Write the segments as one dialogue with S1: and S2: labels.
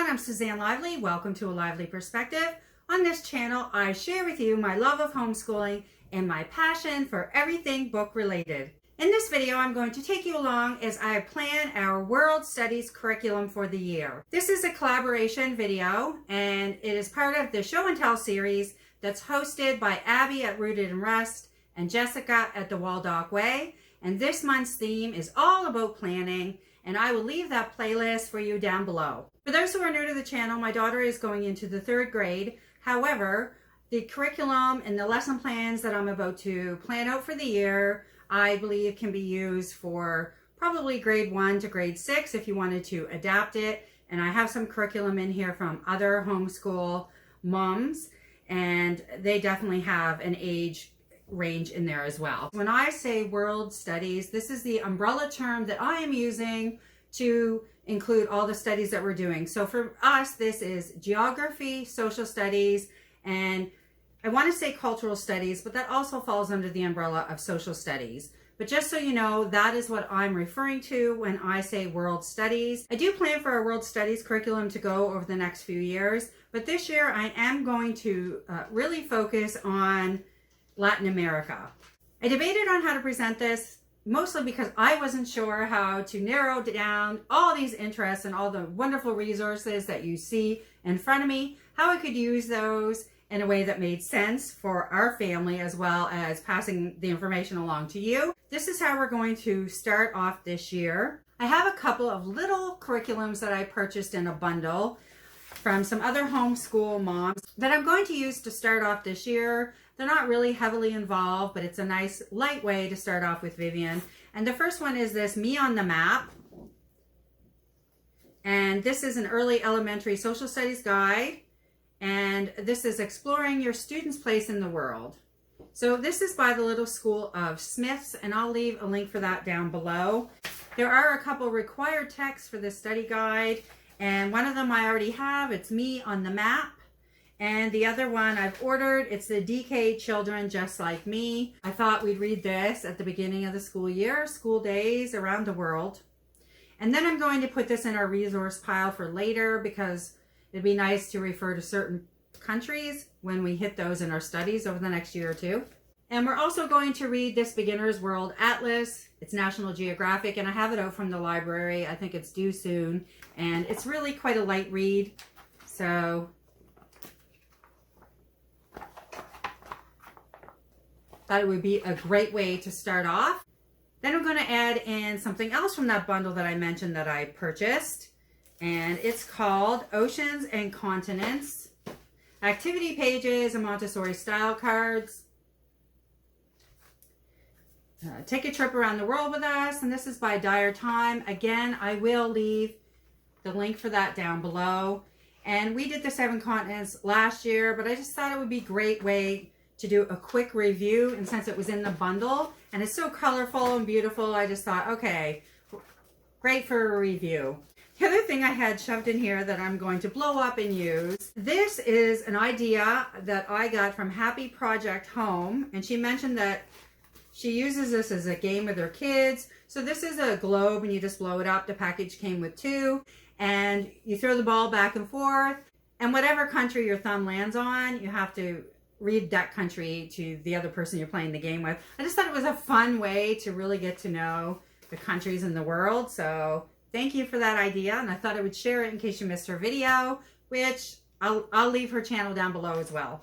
S1: I'm Suzanne Lively. Welcome to A Lively Perspective. On this channel, I share with you my love of homeschooling and my passion for everything book related. In this video, I'm going to take you along as I plan our World Studies curriculum for the year. This is a collaboration video, and it is part of the Show and Tell series that's hosted by Abby at Rooted and Rest and Jessica at the Waldock Way. And this month's theme is all about planning, and I will leave that playlist for you down below. For those who are new to the channel, my daughter is going into the 3rd grade. However, the curriculum and the lesson plans that I'm about to plan out for the year, I believe can be used for probably grade 1 to grade 6 if you wanted to adapt it. And I have some curriculum in here from other homeschool moms, and they definitely have an age range in there as well. When I say world studies, this is the umbrella term that I am using to include all the studies that we're doing. So for us, this is geography, social studies, and I want to say cultural studies, but that also falls under the umbrella of social studies. But just so you know, that is what I'm referring to when I say world studies. I do plan for our world studies curriculum to go over the next few years, but this year I am going to really focus on Latin America. I debated on how to present this, mostly because I wasn't sure how to narrow down all these interests and all the wonderful resources that you see in front of me, how I could use those in a way that made sense for our family as well as passing the information along to you. This is how we're going to start off this year. I have a couple of little curriculums that I purchased in a bundle from some other homeschool moms that I'm going to use to start off this year. They're not really heavily involved, but it's a nice light way to start off with Vivian. And the first one is this Me on the Map. And this is an early elementary social studies guide. And this is exploring your student's place in the world. So this is by the Little School of Smiths, and I'll leave a link for that down below. There are a couple required texts for this study guide, and one of them I already have. It's Me on the Map. And the other one I've ordered, it's the DK Children Just Like Me. I thought we'd read this at the beginning of the school year, school days around the world. And then I'm going to put this in our resource pile for later because it'd be nice to refer to certain countries when we hit those in our studies over the next year or two. And we're also going to read this Beginner's World Atlas. It's National Geographic, and I have it out from the library. I think it's due soon. And it's really quite a light read. So thought it would be a great way to start off. Then I'm going to add in something else from that bundle that I mentioned that I purchased. And it's called Oceans and Continents. Activity pages and Montessori style cards. Take a trip around the world with us. And this is by Dire Time. Again, I will leave the link for that down below. And we did the 7 continents last year, but I just thought it would be a great way to do a quick review. And since it was in the bundle and it's so colorful and beautiful, I just thought, okay, great for a review. The other thing I had shoved in here that I'm going to blow up and use, this is an idea that I got from Happy Project Home, and she mentioned that she uses this as a game with her kids. So this is a globe and you just blow it up. The package came with 2, and you throw the ball back and forth, and whatever country your thumb lands on, you have to read that country to the other person you're playing the game with. I just thought it was a fun way to really get to know the countries in the world. So thank you for that idea, and I thought I would share it in case you missed her video, which I'll leave her channel down below as well.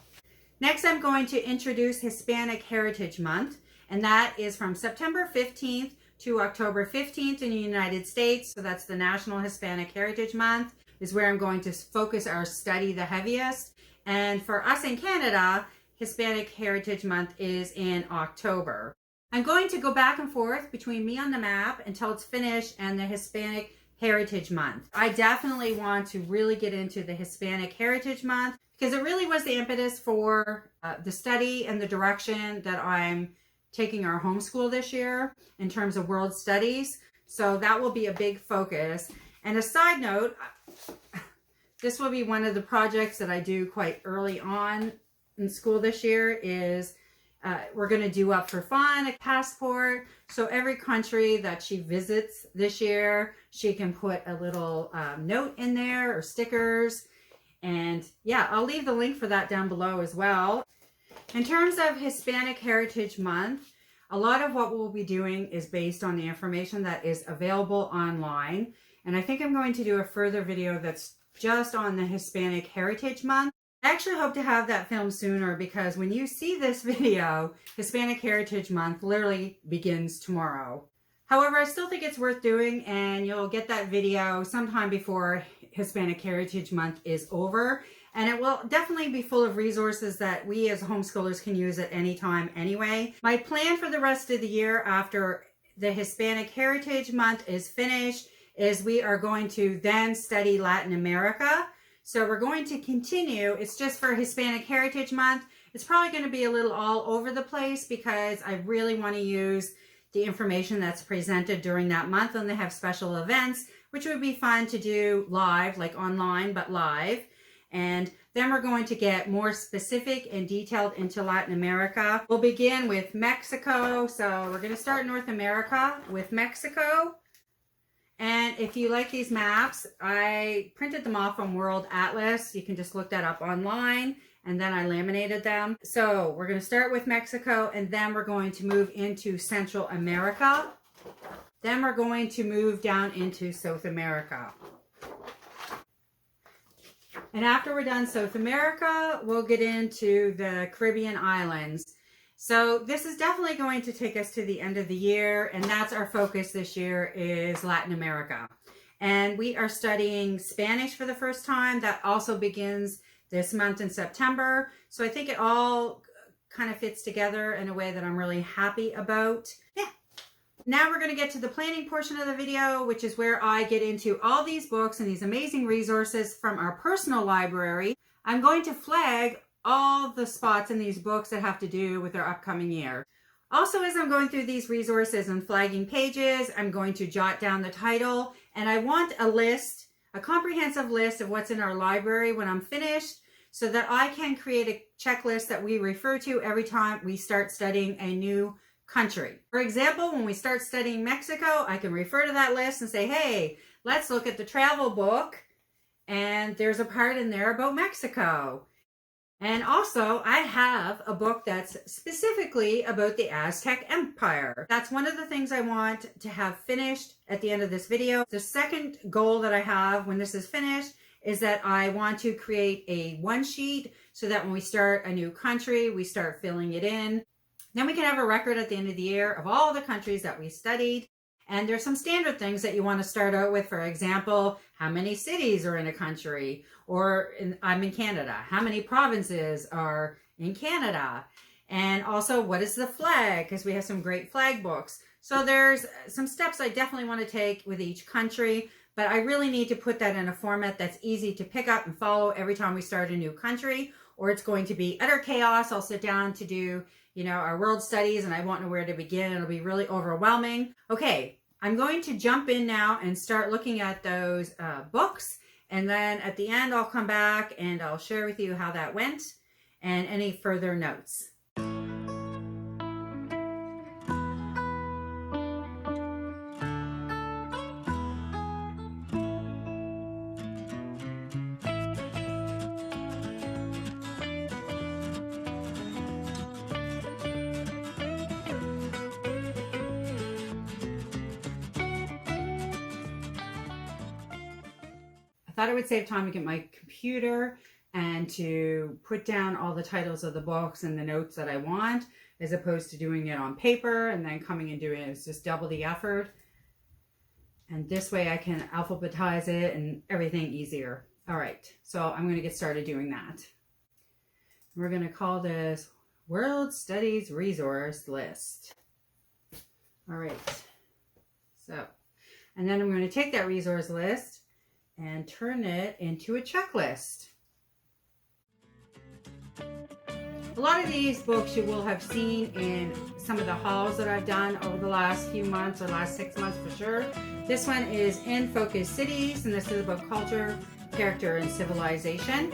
S1: Next, I'm going to introduce Hispanic Heritage Month, and that is from September 15th to October 15th in the United States. So that's the National Hispanic Heritage Month is where I'm going to focus our study the heaviest. And for us in Canada, Hispanic Heritage Month is in October. I'm going to go back and forth between Me on the Map until it's finished and the Hispanic Heritage Month. I definitely want to really get into the Hispanic Heritage Month because it really was the impetus for the study and the direction that I'm taking our homeschool this year in terms of world studies. So that will be a big focus. And a side note, this will be one of the projects that I do quite early on in school this year is we're going to do up for fun, a passport. So every country that she visits this year, she can put a little note in there or stickers. And yeah, I'll leave the link for that down below as well. In terms of Hispanic Heritage Month, a lot of what we'll be doing is based on the information that is available online. And I think I'm going to do a further video that's just on the Hispanic Heritage Month. I actually hope to have that filmed sooner because when you see this video, Hispanic Heritage Month literally begins tomorrow. However, I still think it's worth doing, and you'll get that video sometime before Hispanic Heritage Month is over. And it will definitely be full of resources that we as homeschoolers can use at any time anyway. My plan for the rest of the year after the Hispanic Heritage Month is finished is we are going to then study Latin America. So we're going to continue. It's just for Hispanic Heritage Month. It's probably going to be a little all over the place because I really want to use the information that's presented during that month, and they have special events, which would be fun to do live, like online, but live. And then we're going to get more specific and detailed into Latin America. We'll begin with Mexico. So we're going to start North America with Mexico. And if you like these maps, I printed them off from World Atlas. You can just look that up online, and then I laminated them. So we're going to start with Mexico, and then we're going to move into Central America. Then we're going to move down into South America. And after we're done South America, we'll get into the Caribbean islands. So this is definitely going to take us to the end of the year, and that's our focus this year is Latin America. And we are studying Spanish for the first time. That also begins this month in September. So I think it all kind of fits together in a way that I'm really happy about. Yeah. Now we're going to get to the planning portion of the video, which is where I get into all these books and these amazing resources from our personal library. I'm going to flag all the spots in these books that have to do with our upcoming year. Also, as I'm going through these resources and flagging pages, I'm going to jot down the title, and I want a list, a comprehensive list of what's in our library when I'm finished, so that I can create a checklist that we refer to every time we start studying a new country. For example, when we start studying Mexico, I can refer to that list and say, hey, let's look at the travel book, and there's a part in there about Mexico. And also, I have a book that's specifically about the Aztec Empire. That's one of the things I want to have finished at the end of this video. The second goal that I have when this is finished is that I want to create a one sheet so that when we start a new country, we start filling it in. Then we can have a record at the end of the year of all the countries that we studied. And there's some standard things that you want to start out with. For example, how many cities are in a country? Or I'm in Canada. How many provinces are in Canada? And also, what is the flag? Because we have some great flag books. So there's some steps I definitely want to take with each country. But I really need to put that in a format that's easy to pick up and follow every time we start a new country. Or it's going to be utter chaos. I'll sit down to do our world studies and I won't know where to begin. It'll be really overwhelming. Okay, I'm going to jump in now and start looking at those books. And then at the end, I'll come back and I'll share with you how that went and any further notes. I thought it would save time to get my computer and to put down all the titles of the books and the notes that I want, as opposed to doing it on paper and then coming and doing it. It's just double the effort. And this way I can alphabetize it and everything easier. All right, so I'm going to get started doing that. We're going to call this World Studies Resource List. All right, so, and then I'm going to take that resource list and turn it into a checklist. A lot of these books you will have seen in some of the hauls that I've done over the last few months or last 6 months for sure. This one is In Focus Cities, and this is about culture, character, and civilization.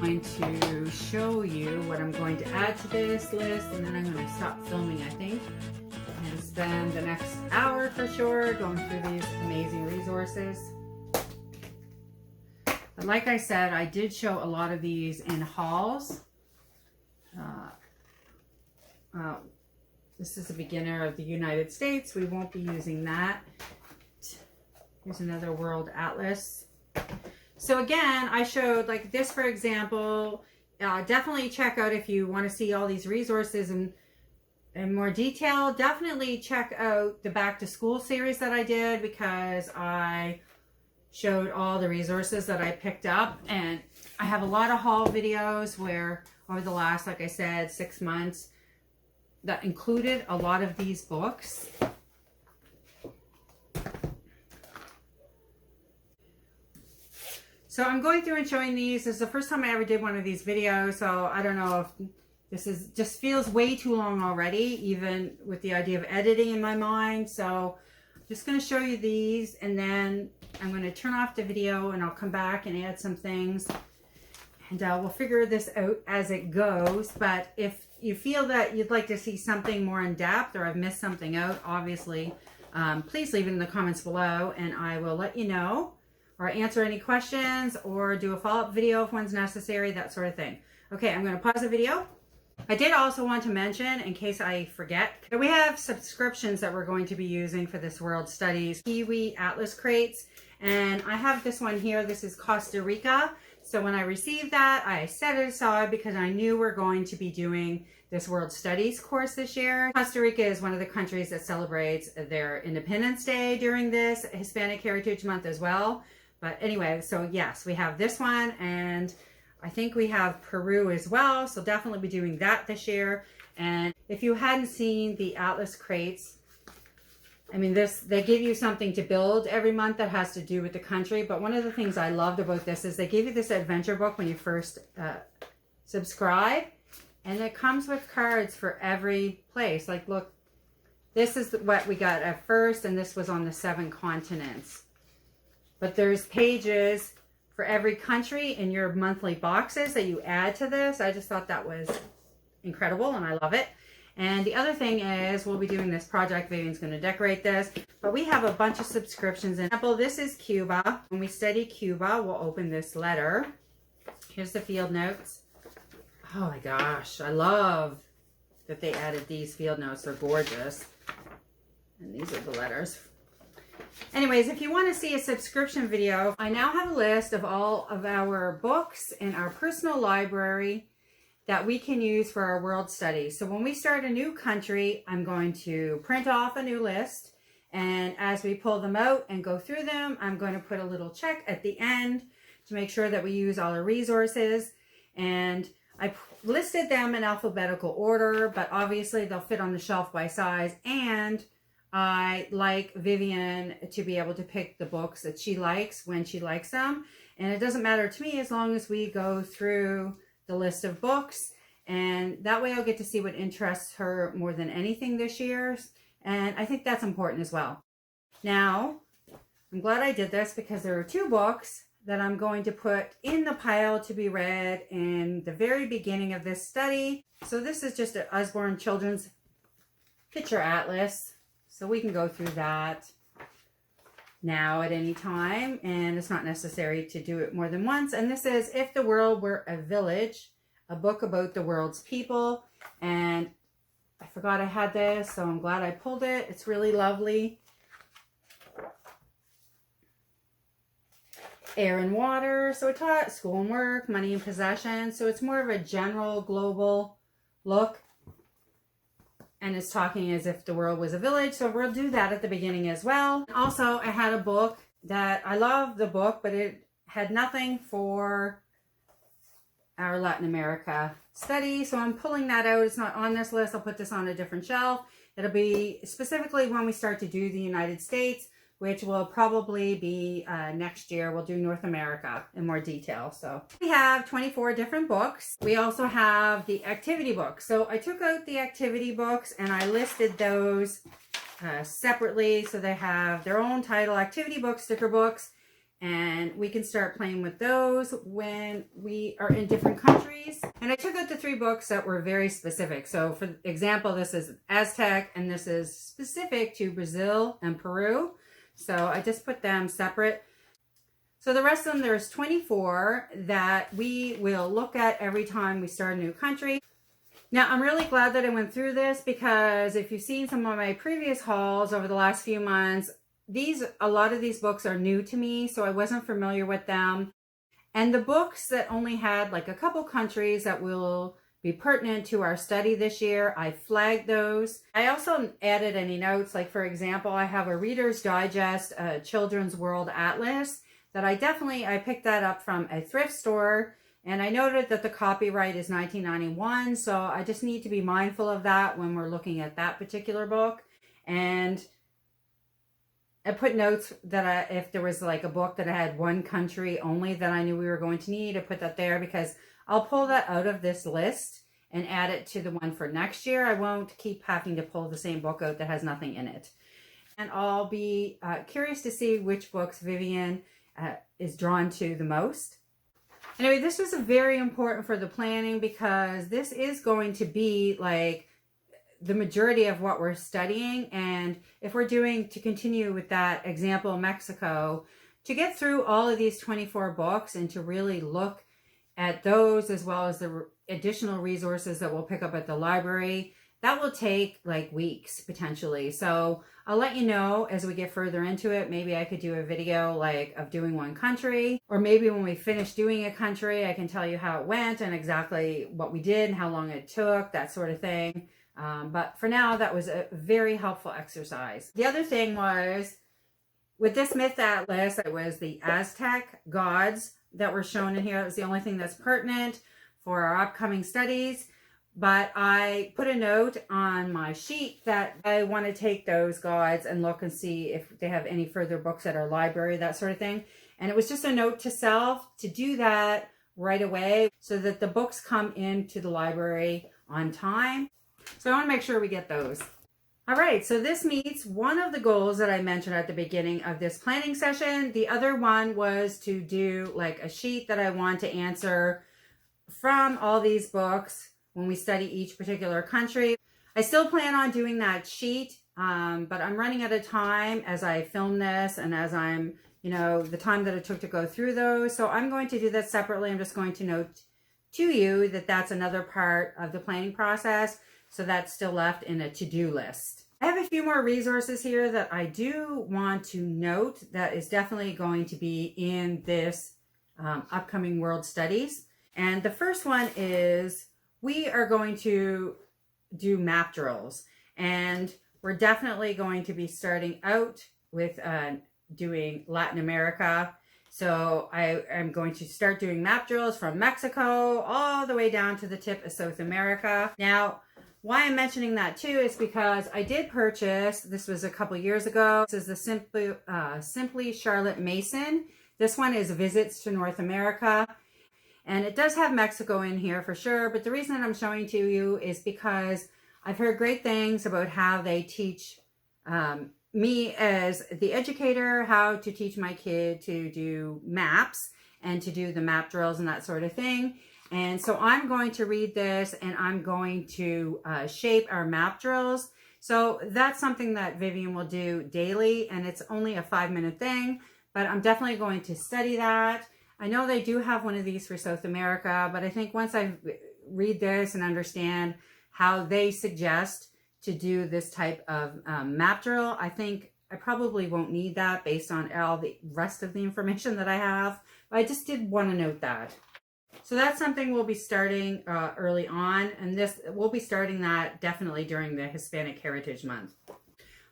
S1: going to show you what I'm going to add to this list, and then I'm going to stop filming, I think, and spend the next hour for sure going through these amazing resources. But like I said, I did show a lot of these in hauls. This is a beginner of the United States. We won't be using that. Here's another world atlas. So again, I showed like this, for example. Definitely check out if you want to see all these resources in more detail. Definitely check out the back to school series that I did, because I showed all the resources that I picked up, and I have a lot of haul videos where over the last, like I said, 6 months, that included a lot of these books. So I'm going through and showing these. This is the first time I ever did one of these videos, so I don't know if this is just feels way too long already, even with the idea of editing in my mind. So I'm just going to show you these, and then I'm going to turn off the video and I'll come back and add some things, and we'll figure this out as it goes. But if you feel that you'd like to see something more in depth, or I've missed something out, obviously, please leave it in the comments below and I will let you know, or answer any questions, or do a follow-up video if one's necessary, that sort of thing. Okay, I'm going to pause the video. I did also want to mention, in case I forget, that we have subscriptions that we're going to be using for this World Studies Kiwi Atlas crates. And I have this one here. This is Costa Rica. So when I received that, I set it aside because I knew we're going to be doing this World Studies course this year. Costa Rica is one of the countries that celebrates their Independence Day during this Hispanic Heritage Month as well. But anyway, so yes, we have this one, and I think we have Peru as well. So definitely be doing that this year. And if you hadn't seen the Atlas crates, I mean, they give you something to build every month that has to do with the country. But one of the things I loved about this is they give you this adventure book when you first subscribe. And it comes with cards for every place. Like, look, this is what we got at first, and this was on the 7 continents. But there's pages for every country in your monthly boxes that you add to this. I just thought that was incredible, and I love it. And the other thing is, we'll be doing this project. Vivian's going to decorate this. But we have a bunch of subscriptions. For example, this is Cuba. When we study Cuba, we'll open this letter. Here's the field notes. Oh my gosh, I love that they added these field notes. They're gorgeous. And these are the letters. Anyways, if you want to see a subscription video, I now have a list of all of our books in our personal library that we can use for our world studies. So when we start a new country, I'm going to print off a new list. And as we pull them out and go through them, I'm going to put a little check at the end to make sure that we use all our resources. And I listed them in alphabetical order, but obviously they'll fit on the shelf by size. And I like Vivian to be able to pick the books that she likes when she likes them. And it doesn't matter to me as long as we go through the list of books. And that way I'll get to see what interests her more than anything this year. And I think that's important as well. Now, I'm glad I did this because there are 2 books that I'm going to put in the pile to be read in the very beginning of this study. So this is just an Usborne Children's Picture Atlas. So we can go through that now at any time, and it's not necessary to do it more than once. And this is If the World Were a Village, a book about the world's people. And I forgot I had this, so I'm glad I pulled it. It's really lovely. Air and water, so it taught school and work, money and possessions. So it's more of a general global look. And it's talking as if the world was a village. So we'll do that at the beginning as well. Also, I had a book that I love the book, but it had nothing for our Latin America study. So I'm pulling that out. It's not on this list. I'll put this on a different shelf. It'll be specifically when we start to do the United States, which will probably be next year. We'll do North America in more detail. So we have 24 different books. We also have the activity books. So I took out the activity books and I listed those separately. So they have their own title, activity books, sticker books. and we can start playing with those when we are in different countries. And I took out the 3 books that were very specific. So for example, this is Aztec, and this is specific to Brazil and Peru. So I just put them separate. So the rest of them, there's 24 that we will look at every time we start a new country. Now, I'm really glad that I went through this, because if you've seen some of my previous hauls over the last few months, a lot of these books are new to me, so I wasn't familiar with them. And the books that only had like a couple countries that will be pertinent to our study this year, I flagged those. I also added any notes, like for example, I have a Reader's Digest Children's World Atlas that I picked that up from a thrift store, and I noted that the copyright is 1991, so I just need to be mindful of that when we're looking at that particular book. And I put notes that if there was like a book that had one country only that I knew we were going to need, I put that there, because I'll pull that out of this list and add it to the one for next year. I won't keep having to pull the same book out that has nothing in it. And I'll be curious to see which books Vivian is drawn to the most. Anyway, this was very important for the planning, because this is going to be like the majority of what we're studying. And if we're to continue with that example, Mexico, to get through all of these 24 books and to really look at those, as well as the additional resources that we'll pick up at the library, that will take like weeks potentially. So I'll let you know as we get further into it. Maybe I could do a video like of doing one country, or maybe when we finish doing a country, I can tell you how it went and exactly what we did and how long it took, that sort of thing. But for now, that was a very helpful exercise. The other thing was, with this Myth Atlas, it was the Aztec gods that were shown in here. It was the only thing that's pertinent for our upcoming studies. But I put a note on my sheet that I want to take those gods and look and see if they have any further books at our library, that sort of thing. And it was just a note to self to do that right away so that the books come into the library on time. So I want to make sure we get those. All right, so this meets one of the goals that I mentioned at the beginning of this planning session. The other one was to do like a sheet that I want to answer from all these books when we study each particular country. I still plan on doing that sheet, but I'm running out of time as I film this and as I'm, the time that it took to go through those. So I'm going to do that separately. I'm just going to note to you that that's another part of the planning process. So that's still left in a to-do list. I have a few more resources here that I do want to note that is definitely going to be in this upcoming World Studies. And the first one is, we are going to do map drills, and we're definitely going to be starting out with doing Latin America. So I am going to start doing map drills from Mexico all the way down to the tip of South America. Now, why I'm mentioning that too is because I did purchase, this was a couple years ago, this is the Simply Charlotte Mason. This one is Visits to North America. And it does have Mexico in here for sure, but the reason that I'm showing to you is because I've heard great things about how they teach me as the educator how to teach my kid to do maps and to do the map drills and that sort of thing. And so I'm going to read this and I'm going to shape our map drills. So that's something that Vivian will do daily, and it's only a 5-minute thing, but I'm definitely going to study that. I know they do have one of these for South America, but I think once I read this and understand how they suggest to do this type of map drill, I think I probably won't need that based on all the rest of the information that I have. But I just did want to note that. So that's something we'll be starting early on, and we'll be starting that definitely during the Hispanic Heritage Month.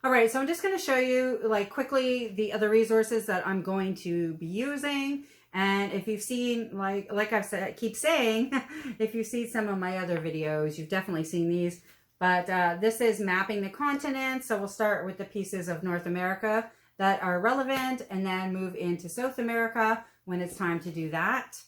S1: All right, so I'm just going to show you like quickly the other resources that I'm going to be using. And if you've seen, like I've said, I keep saying, if you've seen some of my other videos, you've definitely seen these. But this is mapping the continent. So we'll start with the pieces of North America that are relevant and then move into South America when it's time to do that.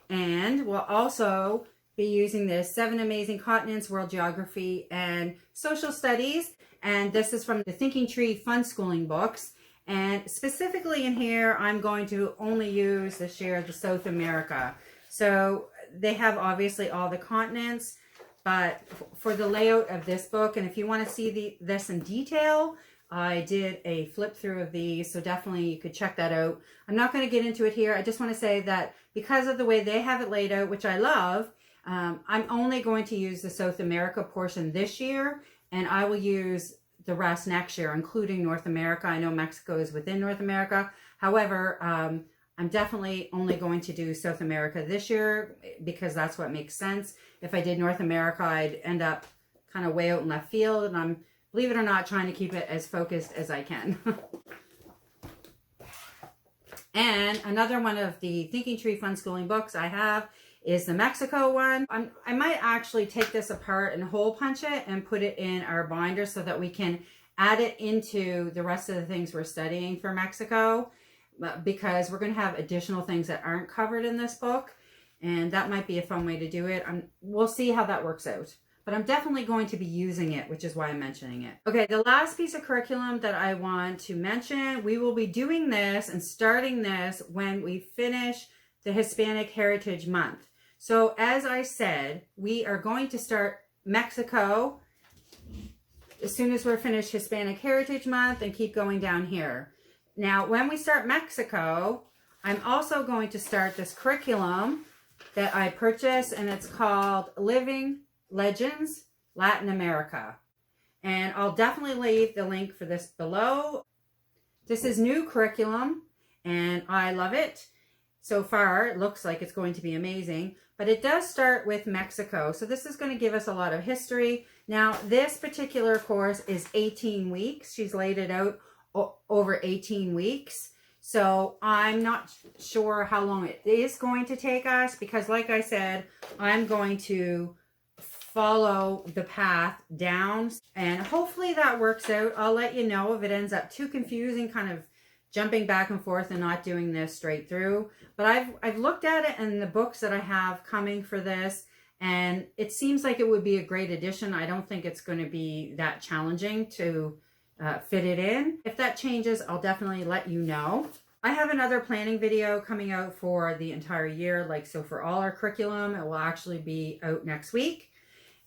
S1: And we'll also be using this 7 Amazing Continents, World Geography and Social Studies. And this is from the Thinking Tree Fun Schooling books. And specifically in here, I'm going to only use this year the South America. So they have obviously all the continents, but for the layout of this book, and if you want to see this in detail, I did a flip through of these, so definitely you could check that out. I'm not going to get into it here. I just want to say that because of the way they have it laid out, which I love, I'm only going to use the South America portion this year, and I will use the rest next year, including North America. I know Mexico is within North America. However, I'm definitely only going to do South America this year because that's what makes sense. If I did North America, I'd end up kind of way out in left field, and I'm, believe it or not, trying to keep it as focused as I can. And another one of the Thinking Tree Fun Schooling books I have is the Mexico one. I might actually take this apart and hole punch it and put it in our binder so that we can add it into the rest of the things we're studying for Mexico, because we're going to have additional things that aren't covered in this book, and that might be a fun way to do it. We'll see how that works out. But I'm definitely going to be using it, which is why I'm mentioning it. Okay, the last piece of curriculum that I want to mention, we will be doing this and starting this when we finish the Hispanic Heritage Month. So as I said, we are going to start Mexico as soon as we're finished Hispanic Heritage Month and keep going down here. Now, when we start Mexico, I'm also going to start this curriculum that I purchased, and it's called Living Legends Latin America. And I'll definitely leave the link for this below. This is new curriculum, and I love it. So far, it looks like it's going to be amazing. But it does start with Mexico. So this is going to give us a lot of history. Now, this particular course is 18 weeks. She's laid it out over 18 weeks. So I'm not sure how long it is going to take us, because like I said, I'm going to follow the path down, and hopefully that works out. I'll let you know if it ends up too confusing, kind of jumping back and forth and not doing this straight through. But I've looked at it in the books that I have coming for this, and it seems like it would be a great addition. I don't think it's going to be that challenging to fit it in. If that changes, I'll definitely let you know. I have another planning video coming out for the entire year, so for all our curriculum. It will actually be out next week,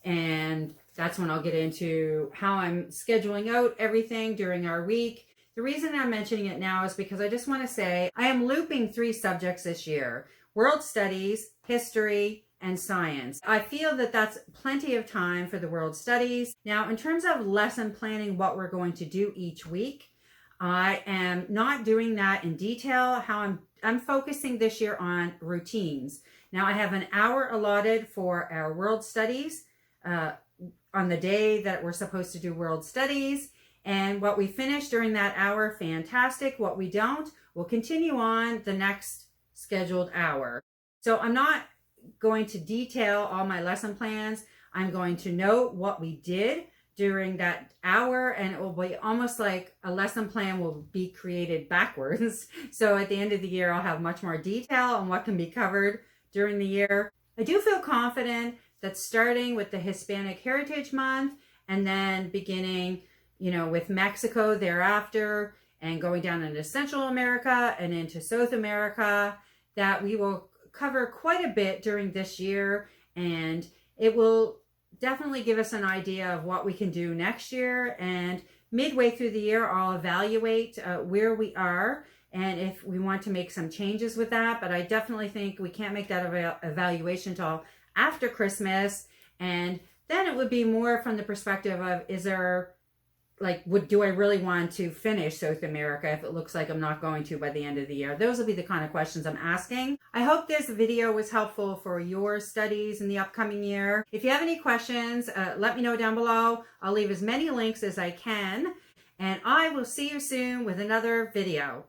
S1: and that's when I'll get into how I'm scheduling out everything during our week. The reason I'm mentioning it now is because I just want to say I am looping 3 subjects this year: World Studies, History, and Science. I feel that that's plenty of time for the World Studies. Now, in terms of lesson planning, what we're going to do each week, I am not doing that in detail. How I'm focusing this year on routines. Now, I have an hour allotted for our World Studies on the day that we're supposed to do World Studies. And what we finish during that hour, fantastic. What we don't, we'll continue on the next scheduled hour. So I'm not going to detail all my lesson plans. I'm going to note what we did during that hour, and it will be almost like a lesson plan will be created backwards. So at the end of the year, I'll have much more detail on what can be covered during the year. I do feel confident that starting with the Hispanic Heritage Month and then beginning with Mexico thereafter and going down into Central America and into South America, that we will cover quite a bit during this year, and it will definitely give us an idea of what we can do next year. And midway through the year, I'll evaluate where we are and if we want to make some changes with that. But I definitely think we can't make that evaluation until after Christmas, and then it would be more from the perspective of, is there do I really want to finish South America if it looks like I'm not going to by the end of the year? Those will be the kind of questions I'm asking. I hope this video was helpful for your studies in the upcoming year. If you have any questions, let me know down below. I'll leave as many links as I can, and I will see you soon with another video.